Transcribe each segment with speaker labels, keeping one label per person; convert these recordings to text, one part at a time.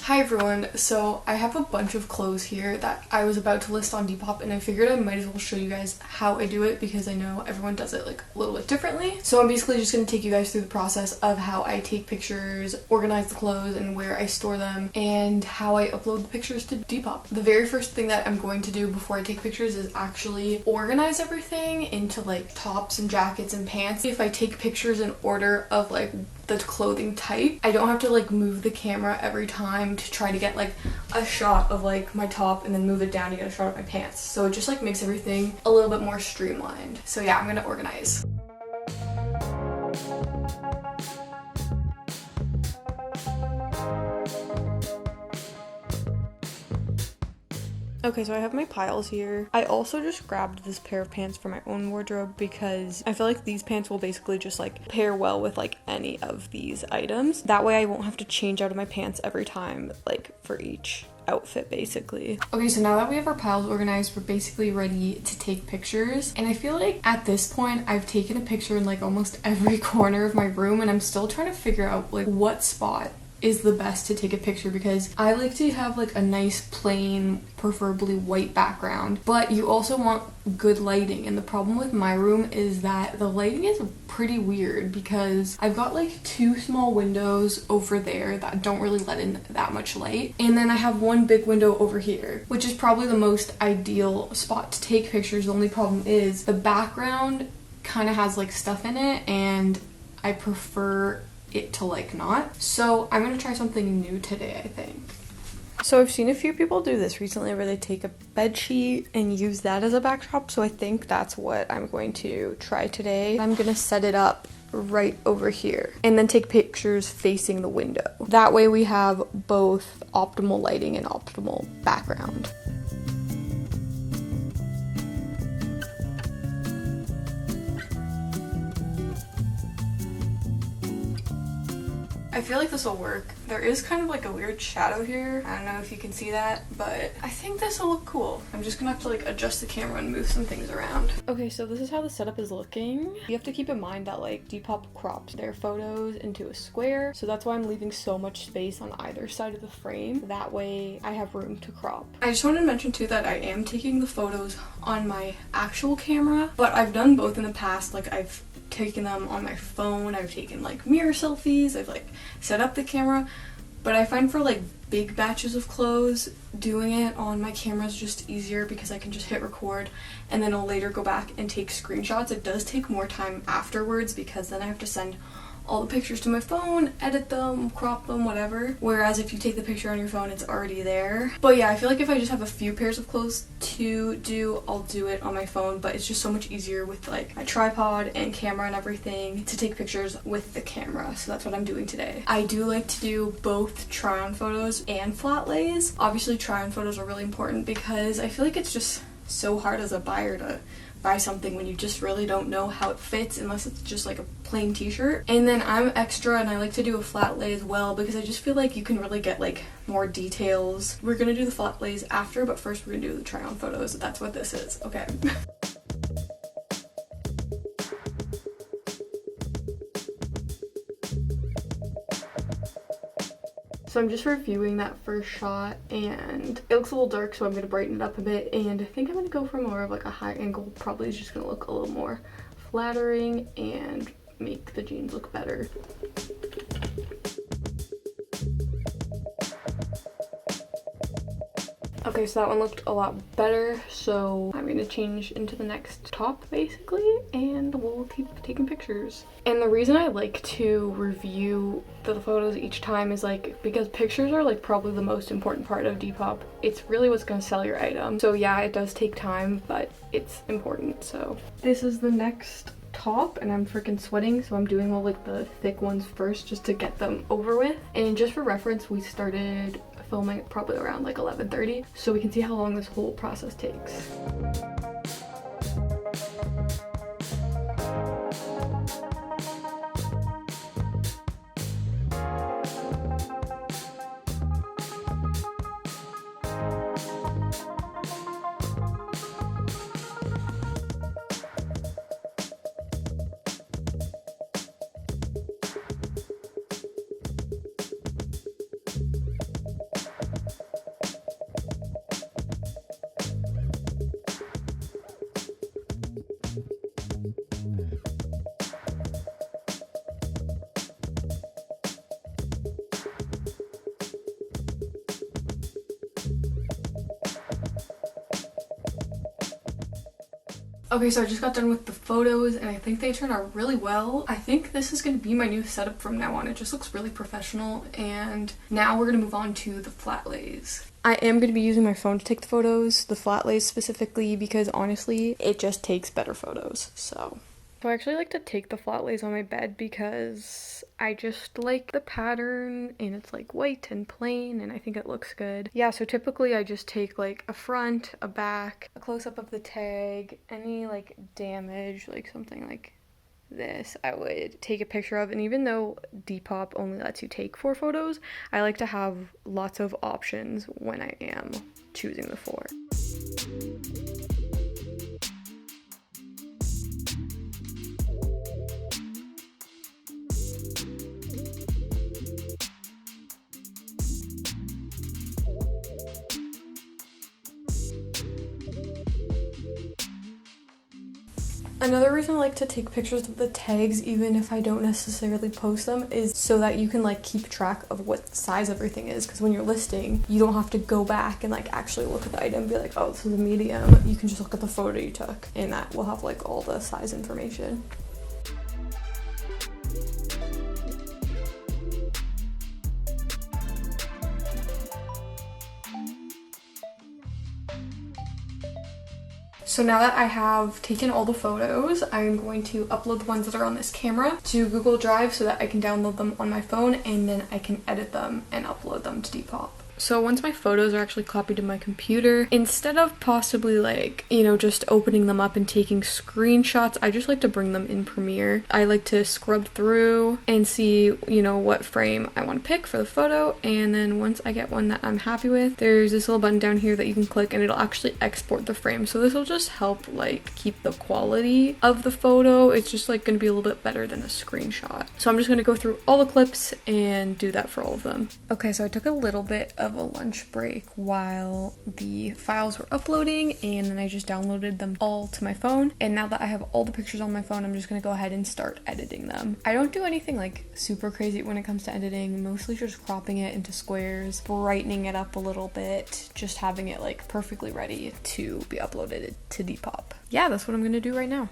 Speaker 1: Hi everyone, so I have a bunch of clothes here that I was about to list on Depop and I figured I might as well show you guys how I do it because I know everyone does it like a little bit differently. So I'm basically just going to take you guys through the process of how I take pictures, organize the clothes and where I store them, and how I upload the pictures to Depop. The very first thing that I'm going to do before I take pictures is actually organize everything into like tops and jackets and pants. If I take pictures in order of like the clothing type, I don't have to like move the camera every time to try to get like a shot of like my top and then move it down to get a shot of my pants. So it just like makes everything a little bit more streamlined. So yeah, I'm gonna organize. Okay, so I have my piles here. I also just grabbed this pair of pants for my own wardrobe because I feel like these pants will basically just like pair well with like any of these items. That way I won't have to change out of my pants every time, like for each outfit basically. Okay, so now that we have our piles organized, we're basically ready to take pictures. And I feel like at this point I've taken a picture in like almost every corner of my room and I'm still trying to figure out like what spot is the best to take a picture because I like to have like a nice plain, preferably white background, but you also want good lighting. And the problem with my room is that the lighting is pretty weird because I've got like two small windows over there that don't really let in that much light, and then I have one big window over here, which is probably the most ideal spot to take pictures. The only problem is the background kind of has like stuff in it and I prefer it to like not. So I'm gonna try something new today, I think. So I've seen a few people do this recently where they take a bed sheet and use that as a backdrop, so I think that's what I'm going to try today. I'm gonna set it up right over here and then take pictures facing the window. That way we have both optimal lighting and optimal background. I feel like this will work. There is kind of like a weird shadow here. I don't know if you can see that, but I think this will look cool. I'm just gonna have to like adjust the camera and move some things around. Okay, so this is how the setup is looking. You have to keep in mind that like Depop crops their photos into a square, so that's why I'm leaving so much space on either side of the frame. That way I have room to crop. I just wanted to mention too that I am taking the photos on my actual camera, but I've done both in the past. Like I've taken them on my phone, I've taken like mirror selfies, I've like set up the camera, but I find for like big batches of clothes, doing it on my camera is just easier because I can just hit record and then I'll later go back and take screenshots. It does take more time afterwards because then I have to send all the pictures to my phone, edit them, crop them, whatever. Whereas if you take the picture on your phone, it's already there. But yeah, I feel like if I just have a few pairs of clothes to do, I'll do it on my phone, but it's just so much easier with like my tripod and camera and everything to take pictures with the camera. So that's what I'm doing today. I do like to do both try-on photos and flat lays. Obviously try-on photos are really important because I feel like it's just so hard as a buyer to buy something when you just really don't know how it fits unless it's just like a plain t-shirt. And then I'm extra and I like to do a flat lay as well because I just feel like you can really get like more details. We're gonna do the flat lays after, but first we're gonna do the try on photos. That's what this is. Okay. So I'm just reviewing that first shot and it looks a little dark, so I'm going to brighten it up a bit, and I think I'm going to go for more of like a high angle. Probably is just going to look a little more flattering and make the jeans look better. Okay, so that one looked a lot better, so I'm gonna change into the next top basically, and we'll keep taking pictures. And the reason I like to review the photos each time is like because pictures are like probably the most important part of Depop. It's really what's gonna sell your item. So yeah, it does take time, but it's important. So this is the next top and I'm freaking sweating, so I'm doing all like the thick ones first just to get them over with. And just for reference, we started filming it probably around like 11:30, so we can see how long this whole process takes. Okay, so I just got done with the photos and I think they turned out really well. I think this is going to be my new setup from now on. It just looks really professional, and now we're going to move on to the flat lays. I am going to be using my phone to take the photos, the flat lays specifically, because honestly, it just takes better photos, so I actually like to take the flat lays on my bed because I just like the pattern and it's like white and plain and I think it looks good. Yeah, so typically I just take like a front, a back, a close-up of the tag, any like damage, like something like this, I would take a picture of. And even though Depop only lets you take 4 photos, I like to have lots of options when I am choosing the 4. Another reason I like to take pictures of the tags even if I don't necessarily post them is so that you can like keep track of what size everything is, because when you're listing you don't have to go back and like actually look at the item and be like, oh, this is a medium. You can just look at the photo you took and that will have like all the size information. So now that I have taken all the photos, I'm going to upload the ones that are on this camera to Google Drive so that I can download them on my phone and then I can edit them and upload them to Depop. So once my photos are actually copied to my computer, instead of possibly like, you know, just opening them up and taking screenshots, I just like to bring them in Premiere. I like to scrub through and see, you know, what frame I want to pick for the photo, and then once I get one that I'm happy with, there's this little button down here that you can click and it'll actually export the frame. So this will just help like keep the quality of the photo. It's just like going to be a little bit better than a screenshot. So I'm just going to go through all the clips and do that for all of them. Okay, so I took a little bit of a lunch break while the files were uploading, and then I just downloaded them all to my phone. And now that I have all the pictures on my phone, I'm just gonna go ahead and start editing them. I don't do anything like super crazy when it comes to editing, mostly just cropping it into squares, brightening it up a little bit, just having it like perfectly ready to be uploaded to Depop. Yeah, that's what I'm gonna do right now.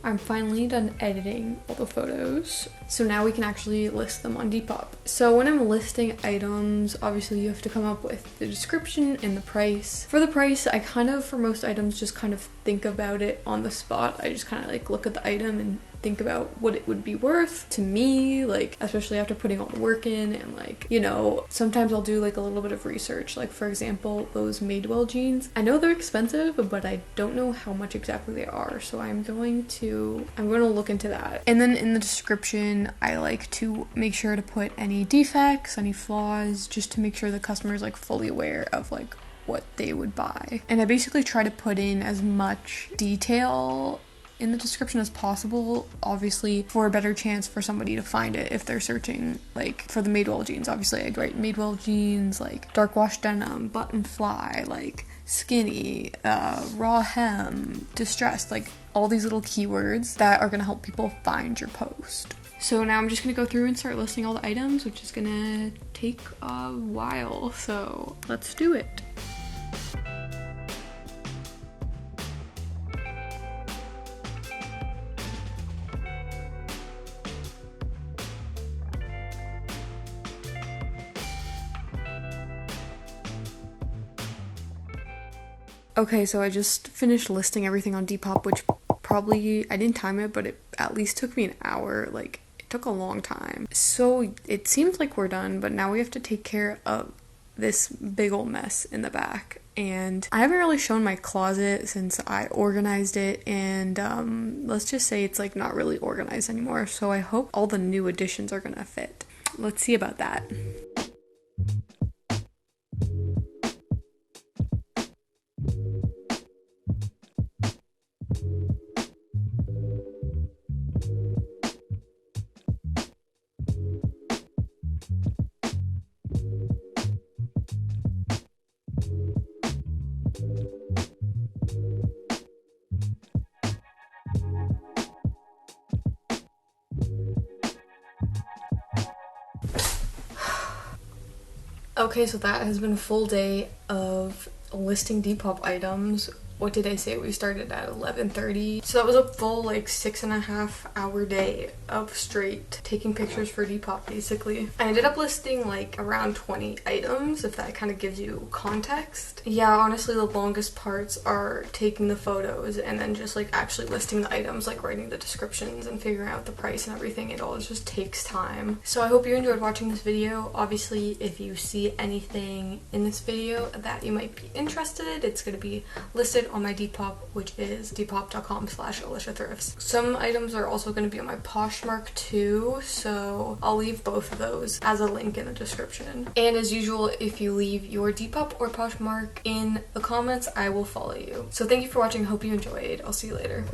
Speaker 1: I'm finally done editing all the photos, so now we can actually list them on Depop. So when I'm listing items, obviously you have to come up with the description and the price. For the price, I kind of, for most items, just kind of think about it on the spot. I just kind of like look at the item and think about what it would be worth to me, like especially after putting all the work in, and like, you know, sometimes I'll do like a little bit of research. Like for example, those Madewell jeans, I know they're expensive, but I don't know how much exactly they are, so I'm going to look into that. And then in the description, I like to make sure to put any defects, any flaws, just to make sure the customer is like fully aware of like what they would buy. And I basically try to put in as much detail in the description as possible, obviously for a better chance for somebody to find it if they're searching like for the Madewell jeans. Obviously I write Madewell jeans, like dark wash denim, button fly, like skinny, raw hem, distressed, like all these little keywords that are gonna help people find your post. So now I'm just gonna go through and start listing all the items, which is gonna take a while, so let's do it. Okay, so I just finished listing everything on Depop, which probably, I didn't time it, but it at least took me an hour. Like, it took a long time. So it seems like we're done, but now we have to take care of this big old mess in the back. And I haven't really shown my closet since I organized it, and let's just say it's like not really organized anymore. So I hope all the new additions are gonna fit. Let's see about that. Okay, so that has been a full day of listing Depop items. What did I say? We started at 11:30. So that was a full like 6.5 hour day of straight taking pictures for Depop basically. I ended up listing like around 20 items, if that kind of gives you context. Yeah, honestly the longest parts are taking the photos and then just like actually listing the items, like writing the descriptions and figuring out the price and everything. It all just takes time. So I hope you enjoyed watching this video. Obviously if you see anything in this video that you might be interested in, it's going to be listed on my Depop, which is depop.com/AliciaThrifts. Some items are also going to be on my Poshmark too, so I'll leave both of those as a link in the description. And as usual, if you leave your Depop or Poshmark in the comments, I will follow you. So thank you for watching. Hope you enjoyed. I'll see you later.